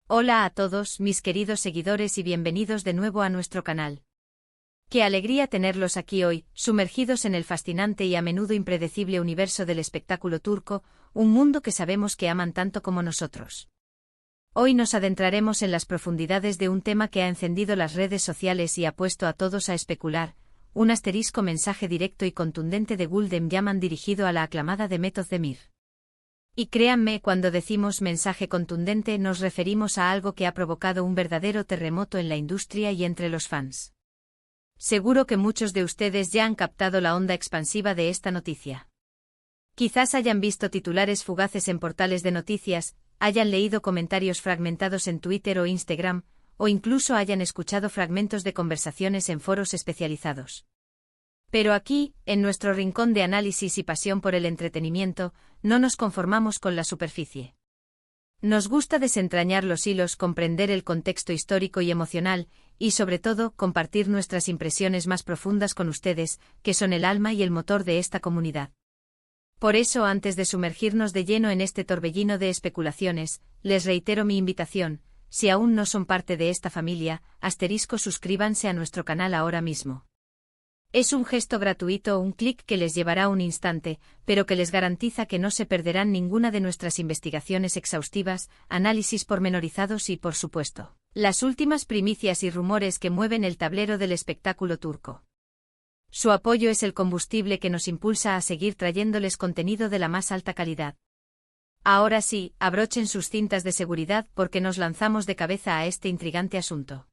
Hola a todos, mis queridos seguidores y bienvenidos de nuevo a nuestro canal. Qué alegría tenerlos aquí hoy, sumergidos en el fascinante y a menudo impredecible universo del espectáculo turco, un mundo que sabemos que aman tanto como nosotros. Hoy nos adentraremos en las profundidades de un tema que ha encendido las redes sociales y ha puesto a todos a especular, un asterisco mensaje directo y contundente de Gulden Yaman dirigido a la aclamada Demet Özdemir. Y créanme, cuando decimos mensaje contundente nos referimos a algo que ha provocado un verdadero terremoto en la industria y entre los fans. Seguro que muchos de ustedes ya han captado la onda expansiva de esta noticia. Quizás hayan visto titulares fugaces en portales de noticias, hayan leído comentarios fragmentados en Twitter o Instagram, o incluso hayan escuchado fragmentos de conversaciones en foros especializados. Pero aquí, en nuestro rincón de análisis y pasión por el entretenimiento, no nos conformamos con la superficie. Nos gusta desentrañar los hilos, comprender el contexto histórico y emocional, y sobre todo, compartir nuestras impresiones más profundas con ustedes, que son el alma y el motor de esta comunidad. Por eso, antes de sumergirnos de lleno en este torbellino de especulaciones, les reitero mi invitación: si aún no son parte de esta familia, suscríbanse a nuestro canal ahora mismo. Es un gesto gratuito, un clic que les llevará un instante, pero que les garantiza que no se perderán ninguna de nuestras investigaciones exhaustivas, análisis pormenorizados y, por supuesto, las últimas primicias y rumores que mueven el tablero del espectáculo turco. Su apoyo es el combustible que nos impulsa a seguir trayéndoles contenido de la más alta calidad. Ahora sí, abrochen sus cintas de seguridad porque nos lanzamos de cabeza a este intrigante asunto.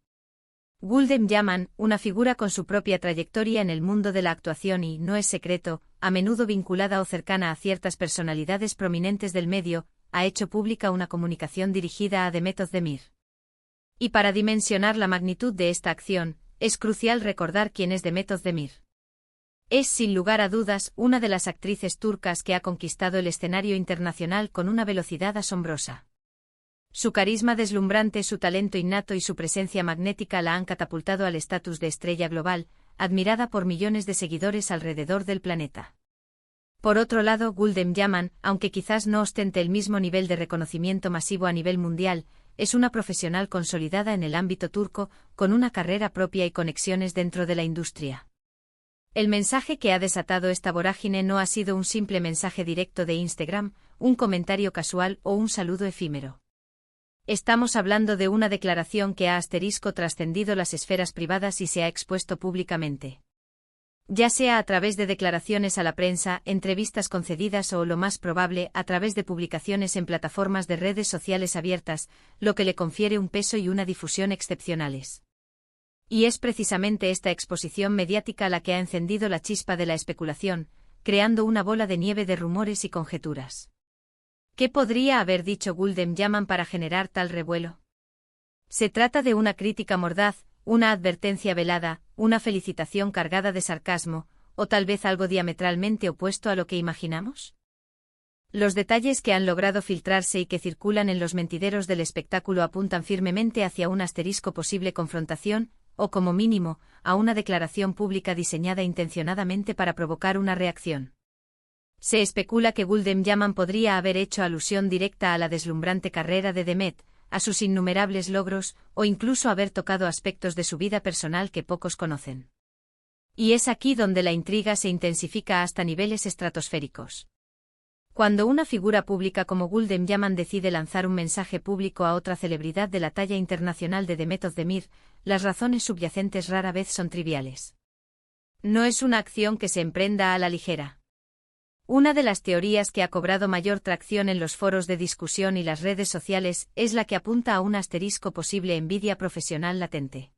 Gulden Yaman, una figura con su propia trayectoria en el mundo de la actuación y, no es secreto, a menudo vinculada o cercana a ciertas personalidades prominentes del medio, ha hecho pública una comunicación dirigida a Demet Özdemir. Y para dimensionar la magnitud de esta acción, es crucial recordar quién es Demet Özdemir. Es, sin lugar a dudas, una de las actrices turcas que ha conquistado el escenario internacional con una velocidad asombrosa. Su carisma deslumbrante, su talento innato y su presencia magnética la han catapultado al estatus de estrella global, admirada por millones de seguidores alrededor del planeta. Por otro lado, Gulden Yaman, aunque quizás no ostente el mismo nivel de reconocimiento masivo a nivel mundial, es una profesional consolidada en el ámbito turco, con una carrera propia y conexiones dentro de la industria. El mensaje que ha desatado esta vorágine no ha sido un simple mensaje directo de Instagram, un comentario casual o un saludo efímero. Estamos hablando de una declaración que ha trascendido las esferas privadas y se ha expuesto públicamente. Ya sea a través de declaraciones a la prensa, entrevistas concedidas o, lo más probable, a través de publicaciones en plataformas de redes sociales abiertas, lo que le confiere un peso y una difusión excepcionales. Y es precisamente esta exposición mediática la que ha encendido la chispa de la especulación, creando una bola de nieve de rumores y conjeturas. ¿Qué podría haber dicho Gulden Yaman para generar tal revuelo? ¿Se trata de una crítica mordaz, una advertencia velada, una felicitación cargada de sarcasmo, o tal vez algo diametralmente opuesto a lo que imaginamos? Los detalles que han logrado filtrarse y que circulan en los mentideros del espectáculo apuntan firmemente hacia un posible confrontación, o como mínimo, a una declaración pública diseñada intencionadamente para provocar una reacción. Se especula que Gulden Yaman podría haber hecho alusión directa a la deslumbrante carrera de Demet, a sus innumerables logros, o incluso haber tocado aspectos de su vida personal que pocos conocen. Y es aquí donde la intriga se intensifica hasta niveles estratosféricos. Cuando una figura pública como Gulden Yaman decide lanzar un mensaje público a otra celebridad de la talla internacional de Demet Özdemir, las razones subyacentes rara vez son triviales. No es una acción que se emprenda a la ligera. Una de las teorías que ha cobrado mayor tracción en los foros de discusión y las redes sociales es la que apunta a un posible envidia profesional latente.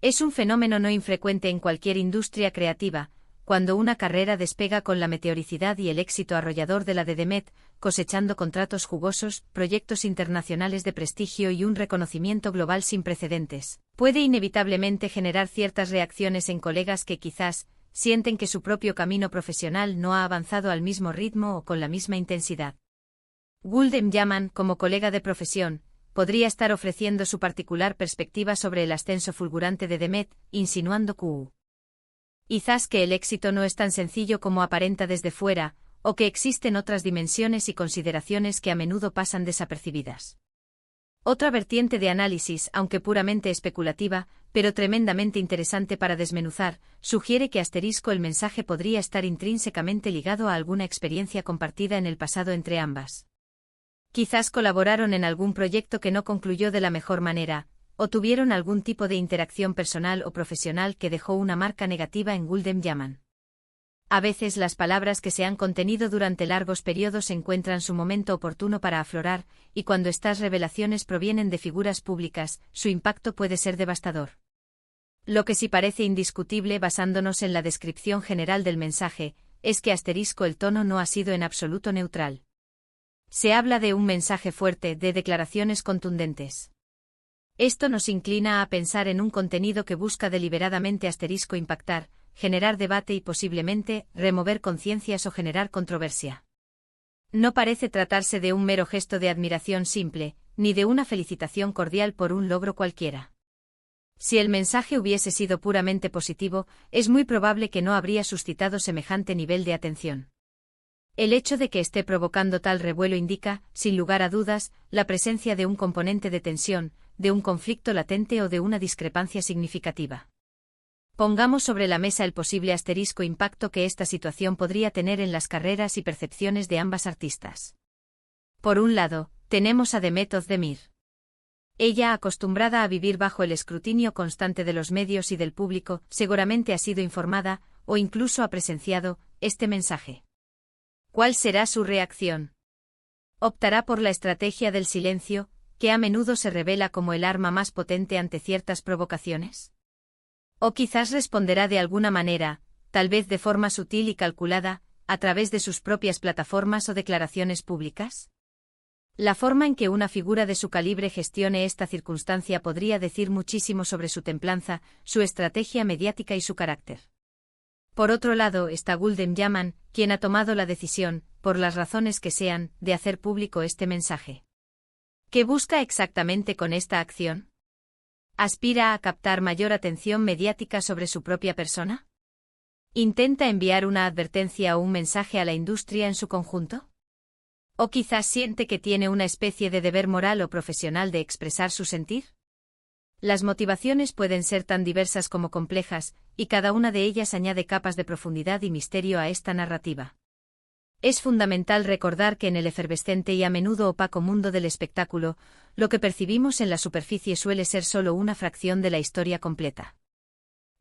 Es un fenómeno no infrecuente en cualquier industria creativa, cuando una carrera despega con la meteoricidad y el éxito arrollador de la de Demet, cosechando contratos jugosos, proyectos internacionales de prestigio y un reconocimiento global sin precedentes, puede inevitablemente generar ciertas reacciones en colegas que quizás sienten que su propio camino profesional no ha avanzado al mismo ritmo o con la misma intensidad. Gulden Yaman, como colega de profesión, podría estar ofreciendo su particular perspectiva sobre el ascenso fulgurante de Demet, insinuando quizás que el éxito no es tan sencillo como aparenta desde fuera, o que existen otras dimensiones y consideraciones que a menudo pasan desapercibidas. Otra vertiente de análisis, aunque puramente especulativa, pero tremendamente interesante para desmenuzar, sugiere que el mensaje podría estar intrínsecamente ligado a alguna experiencia compartida en el pasado entre ambas. Quizás colaboraron en algún proyecto que no concluyó de la mejor manera, o tuvieron algún tipo de interacción personal o profesional que dejó una marca negativa en Gulden Yaman. A veces las palabras que se han contenido durante largos periodos encuentran su momento oportuno para aflorar, y cuando estas revelaciones provienen de figuras públicas, su impacto puede ser devastador. Lo que sí parece indiscutible basándonos en la descripción general del mensaje, es que el tono no ha sido en absoluto neutral. Se habla de un mensaje fuerte, de declaraciones contundentes. Esto nos inclina a pensar en un contenido que busca deliberadamente impactar, generar debate y posiblemente, remover conciencias o generar controversia. No parece tratarse de un mero gesto de admiración simple, ni de una felicitación cordial por un logro cualquiera. Si el mensaje hubiese sido puramente positivo, es muy probable que no habría suscitado semejante nivel de atención. El hecho de que esté provocando tal revuelo indica, sin lugar a dudas, la presencia de un componente de tensión, de un conflicto latente o de una discrepancia significativa. Pongamos sobre la mesa el posible impacto que esta situación podría tener en las carreras y percepciones de ambas artistas. Por un lado, tenemos a Demet Özdemir. Ella, acostumbrada a vivir bajo el escrutinio constante de los medios y del público, seguramente ha sido informada, o incluso ha presenciado, este mensaje. ¿Cuál será su reacción? ¿Optará por la estrategia del silencio, que a menudo se revela como el arma más potente ante ciertas provocaciones? O quizás responderá de alguna manera, tal vez de forma sutil y calculada, a través de sus propias plataformas o declaraciones públicas. La forma en que una figura de su calibre gestione esta circunstancia podría decir muchísimo sobre su templanza, su estrategia mediática y su carácter. Por otro lado está Gulden Yaman, quien ha tomado la decisión, por las razones que sean, de hacer público este mensaje. ¿Qué busca exactamente con esta acción? ¿Aspira a captar mayor atención mediática sobre su propia persona? ¿Intenta enviar una advertencia o un mensaje a la industria en su conjunto? ¿O quizás siente que tiene una especie de deber moral o profesional de expresar su sentir? Las motivaciones pueden ser tan diversas como complejas, y cada una de ellas añade capas de profundidad y misterio a esta narrativa. Es fundamental recordar que en el efervescente y a menudo opaco mundo del espectáculo, lo que percibimos en la superficie suele ser solo una fracción de la historia completa.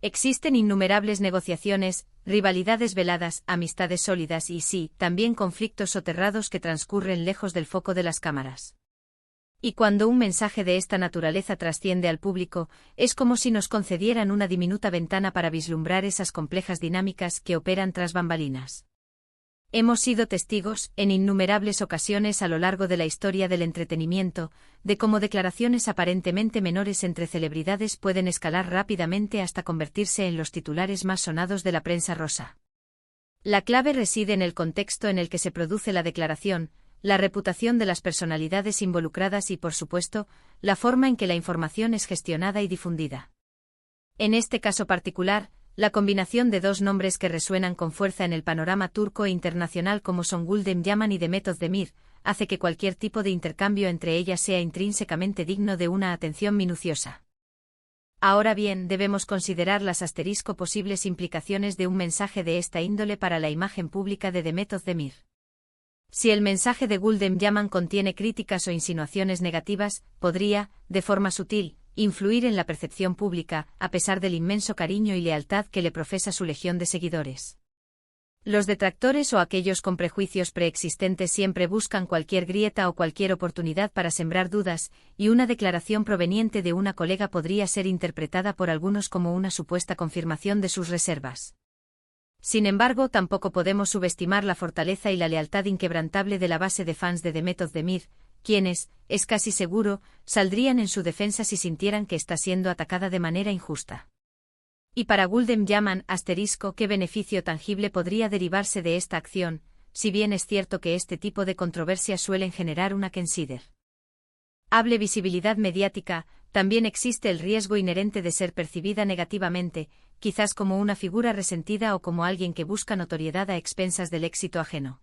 Existen innumerables negociaciones, rivalidades veladas, amistades sólidas y sí, también conflictos soterrados que transcurren lejos del foco de las cámaras. Y cuando un mensaje de esta naturaleza trasciende al público, es como si nos concedieran una diminuta ventana para vislumbrar esas complejas dinámicas que operan tras bambalinas. Hemos sido testigos, en innumerables ocasiones a lo largo de la historia del entretenimiento, de cómo declaraciones aparentemente menores entre celebridades pueden escalar rápidamente hasta convertirse en los titulares más sonados de la prensa rosa. La clave reside en el contexto en el que se produce la declaración, la reputación de las personalidades involucradas y, por supuesto, la forma en que la información es gestionada y difundida. En este caso particular, la combinación de dos nombres que resuenan con fuerza en el panorama turco e internacional como son Gulden Yaman y Demet Özdemir, hace que cualquier tipo de intercambio entre ellas sea intrínsecamente digno de una atención minuciosa. Ahora bien, debemos considerar las posibles implicaciones de un mensaje de esta índole para la imagen pública de Demet Özdemir. Si el mensaje de Gulden Yaman contiene críticas o insinuaciones negativas, podría, de forma sutil, influir en la percepción pública, a pesar del inmenso cariño y lealtad que le profesa su legión de seguidores. Los detractores o aquellos con prejuicios preexistentes siempre buscan cualquier grieta o cualquier oportunidad para sembrar dudas, y una declaración proveniente de una colega podría ser interpretada por algunos como una supuesta confirmación de sus reservas. Sin embargo, tampoco podemos subestimar la fortaleza y la lealtad inquebrantable de la base de fans de Demet Özdemir, quienes, es casi seguro, saldrían en su defensa si sintieran que está siendo atacada de manera injusta. Y para Gulden Yaman, ¿qué beneficio tangible podría derivarse de esta acción, si bien es cierto que este tipo de controversias suelen generar una considerable visibilidad mediática, también existe el riesgo inherente de ser percibida negativamente, quizás como una figura resentida o como alguien que busca notoriedad a expensas del éxito ajeno.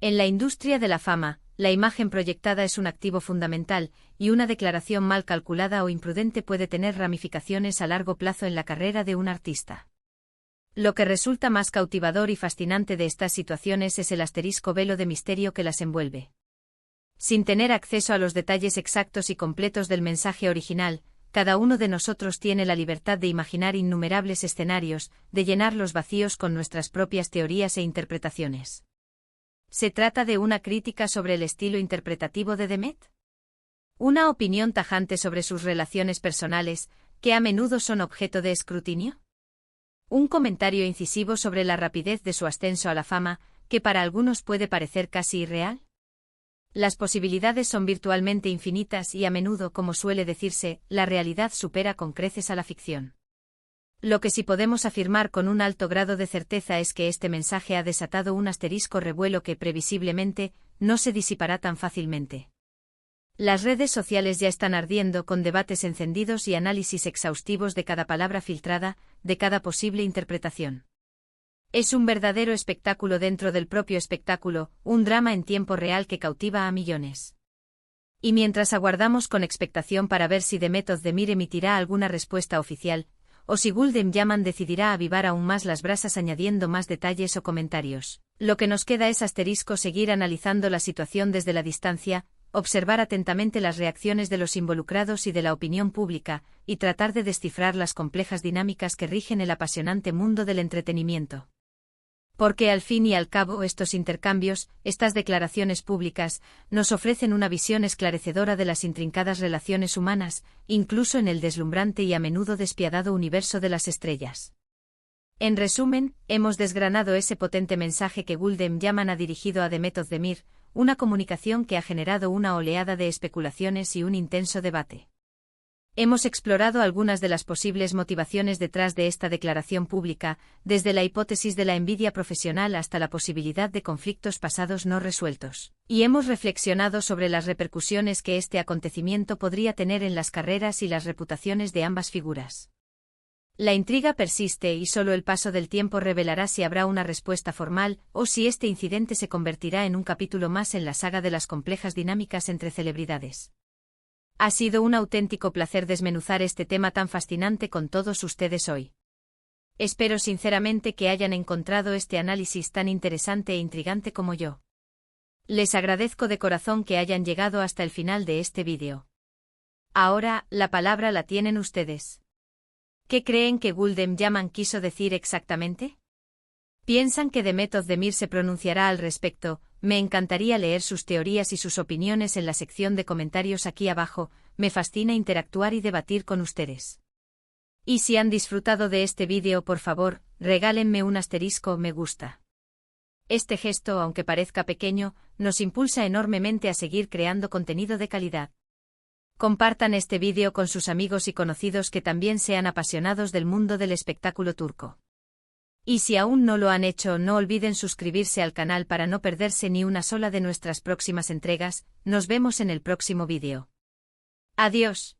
En la industria de la fama, la imagen proyectada es un activo fundamental, y una declaración mal calculada o imprudente puede tener ramificaciones a largo plazo en la carrera de un artista. Lo que resulta más cautivador y fascinante de estas situaciones es el asterisco velo de misterio que las envuelve. Sin tener acceso a los detalles exactos y completos del mensaje original, cada uno de nosotros tiene la libertad de imaginar innumerables escenarios, de llenar los vacíos con nuestras propias teorías e interpretaciones. ¿Se trata de una crítica sobre el estilo interpretativo de Demet? ¿Una opinión tajante sobre sus relaciones personales, que a menudo son objeto de escrutinio? ¿Un comentario incisivo sobre la rapidez de su ascenso a la fama, que para algunos puede parecer casi irreal? Las posibilidades son virtualmente infinitas y a menudo, como suele decirse, la realidad supera con creces a la ficción. Lo que sí podemos afirmar con un alto grado de certeza es que este mensaje ha desatado un asterisco revuelo que, previsiblemente, no se disipará tan fácilmente. Las redes sociales ya están ardiendo con debates encendidos y análisis exhaustivos de cada palabra filtrada, de cada posible interpretación. Es un verdadero espectáculo dentro del propio espectáculo, un drama en tiempo real que cautiva a millones. Y mientras aguardamos con expectación para ver si Demet Özdemir emitirá alguna respuesta oficial, o si Gülden Yaman decidirá avivar aún más las brasas añadiendo más detalles o comentarios, lo que nos queda es seguir analizando la situación desde la distancia, observar atentamente las reacciones de los involucrados y de la opinión pública, y tratar de descifrar las complejas dinámicas que rigen el apasionante mundo del entretenimiento. Porque al fin y al cabo estos intercambios, estas declaraciones públicas, nos ofrecen una visión esclarecedora de las intrincadas relaciones humanas, incluso en el deslumbrante y a menudo despiadado universo de las estrellas. En resumen, hemos desgranado ese potente mensaje que Gülden Yaman ha dirigido a Demet Özdemir, una comunicación que ha generado una oleada de especulaciones y un intenso debate. Hemos explorado algunas de las posibles motivaciones detrás de esta declaración pública, desde la hipótesis de la envidia profesional hasta la posibilidad de conflictos pasados no resueltos, y hemos reflexionado sobre las repercusiones que este acontecimiento podría tener en las carreras y las reputaciones de ambas figuras. La intriga persiste y solo el paso del tiempo revelará si habrá una respuesta formal o si este incidente se convertirá en un capítulo más en la saga de las complejas dinámicas entre celebridades. Ha sido un auténtico placer desmenuzar este tema tan fascinante con todos ustedes hoy. Espero sinceramente que hayan encontrado este análisis tan interesante e intrigante como yo. Les agradezco de corazón que hayan llegado hasta el final de este vídeo. Ahora, la palabra la tienen ustedes. ¿Qué creen que Gülden Yaman quiso decir exactamente? ¿Piensan que Demet Özdemir se pronunciará al respecto? Me encantaría leer sus teorías y sus opiniones en la sección de comentarios aquí abajo, me fascina interactuar y debatir con ustedes. Y si han disfrutado de este vídeo, por favor, regálenme un asterisco me gusta. Este gesto, aunque parezca pequeño, nos impulsa enormemente a seguir creando contenido de calidad. Compartan este vídeo con sus amigos y conocidos que también sean apasionados del mundo del espectáculo turco. Y si aún no lo han hecho, no olviden suscribirse al canal para no perderse ni una sola de nuestras próximas entregas. Nos vemos en el próximo vídeo. Adiós.